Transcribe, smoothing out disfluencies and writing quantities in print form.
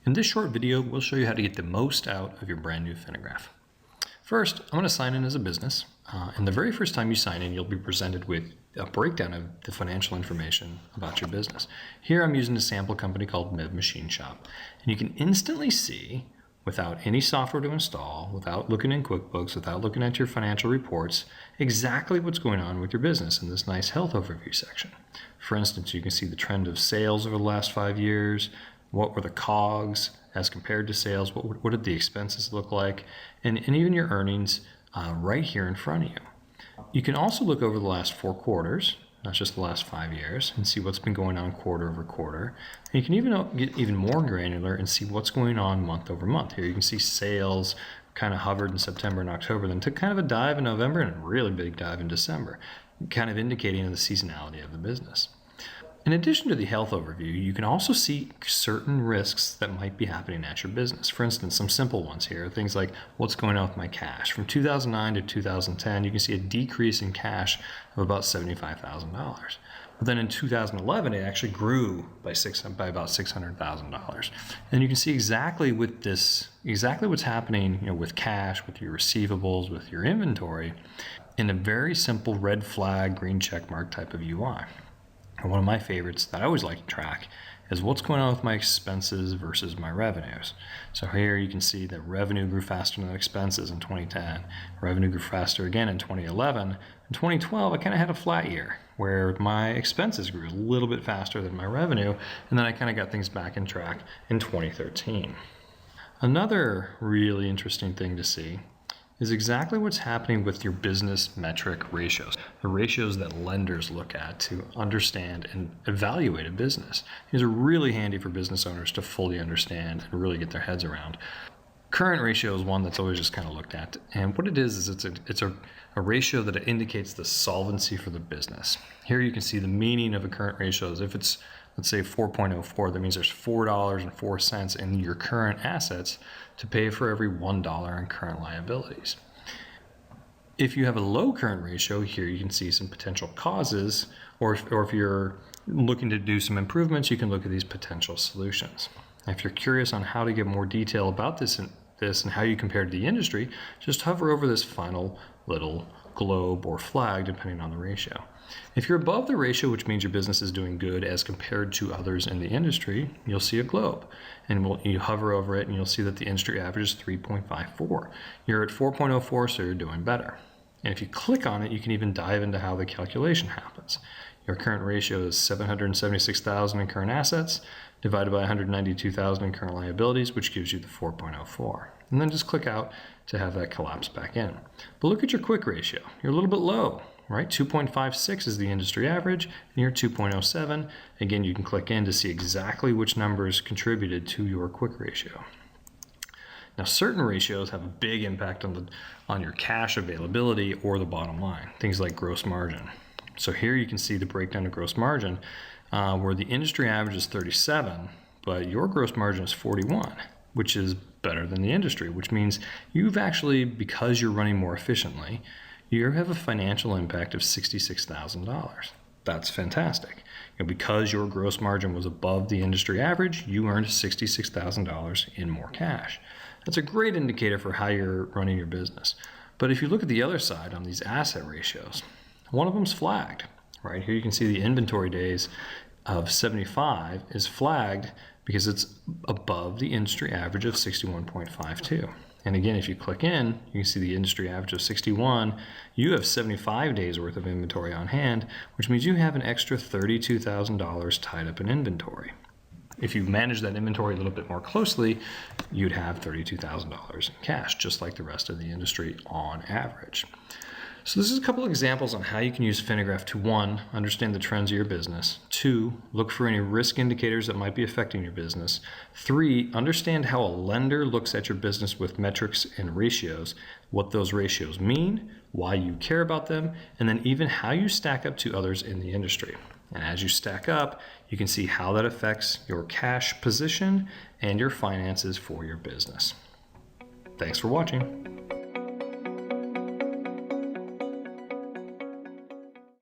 In this short video, we'll show you how to get the most out of your brand new Finagraph. First, I'm going to sign in as a business. And the very first time you sign in, you'll be presented with a breakdown of the financial information about your business. Here I'm using a sample company called Mev Machine Shop. And you can instantly see, without any software to install, without looking in QuickBooks, without looking at your financial reports, exactly what's going on with your business in this nice health overview section. For instance, you can see the trend of sales over the last 5 years. What were the COGS as compared to sales? What did the expenses look like? And even your earnings right here in front of you. You can also look over the last 4 quarters, not just the last 5 years, and see what's been going on quarter over quarter. And you can even get even more granular and see what's going on month over month. Here you can see sales kind of hovered in September and October, then took kind of a dive in November and a really big dive in December, kind of indicating the seasonality of the business. In addition to the health overview, you can also see certain risks that might be happening at your business. For instance, some simple ones here, things like what's going on with my cash. From 2009 to 2010, you can see a decrease in cash of about $75,000. But then in 2011, it actually grew by about $600,000. And you can see exactly what's happening, with cash, with your receivables, with your inventory, in a very simple red flag, green check mark type of UI. And one of my favorites that I always like to track is what's going on with my expenses versus my revenues. So here you can see that revenue grew faster than expenses in 2010. Revenue grew faster again in 2011. In 2012, I kind of had a flat year where my expenses grew a little bit faster than my revenue, and then I kind of got things back in track in 2013. Another really interesting thing to see is exactly what's happening with your business metric ratios, the ratios that lenders look at to understand and evaluate a business. These are really handy for business owners to fully understand and really get their heads around. Current ratio is one that's always just kind of looked at. And what it is it's a ratio that indicates the solvency for the business. Here you can see the meaning of a current ratio is if it's, let's say 4.04, that means there's $4.04 in your current assets to pay for every $1 in current liabilities. If you have a low current ratio, here you can see some potential causes, or if you're looking to do some improvements, you can look at these potential solutions. If you're curious on how to get more detail about this and how you compare to the industry, just hover over this final little globe or flag depending on the ratio. If you're above the ratio, which means your business is doing good as compared to others in the industry, you'll see a globe. And you hover over it and you'll see that the industry average is 3.54. You're at 4.04, so you're doing better. And if you click on it, you can even dive into how the calculation happens. Your current ratio is 776,000 in current assets divided by 192,000 in current liabilities, which gives you the 4.04. And then just click out to have that collapse back in. But look at your quick ratio. You're a little bit low, right? 2.56 is the industry average, and you're 2.07. Again, you can click in to see exactly which numbers contributed to your quick ratio. Now, certain ratios have a big impact on your cash availability or the bottom line, things like gross margin. So here you can see the breakdown of gross margin, where the industry average is 37, but your gross margin is 41, which is better than the industry, which means you've actually, because you're running more efficiently, you have a financial impact of $66,000. That's fantastic. Because your gross margin was above the industry average, you earned $66,000 in more cash. That's a great indicator for how you're running your business. But if you look at the other side on these asset ratios, one of them's flagged. Right here you can see the inventory days of 75 is flagged because it's above the industry average of 61.52. And again, if you click in, you can see the industry average of 61. You have 75 days worth of inventory on hand, which means you have an extra $32,000 tied up in inventory. If you manage that inventory a little bit more closely, you'd have $32,000 in cash, just like the rest of the industry on average. So this is a couple of examples on how you can use Finagraph to 1, understand the trends of your business, 2, look for any risk indicators that might be affecting your business, 3, understand how a lender looks at your business with metrics and ratios, what those ratios mean, why you care about them, and then even how you stack up to others in the industry. And as you stack up, you can see how that affects your cash position and your finances for your business. Thanks for watching.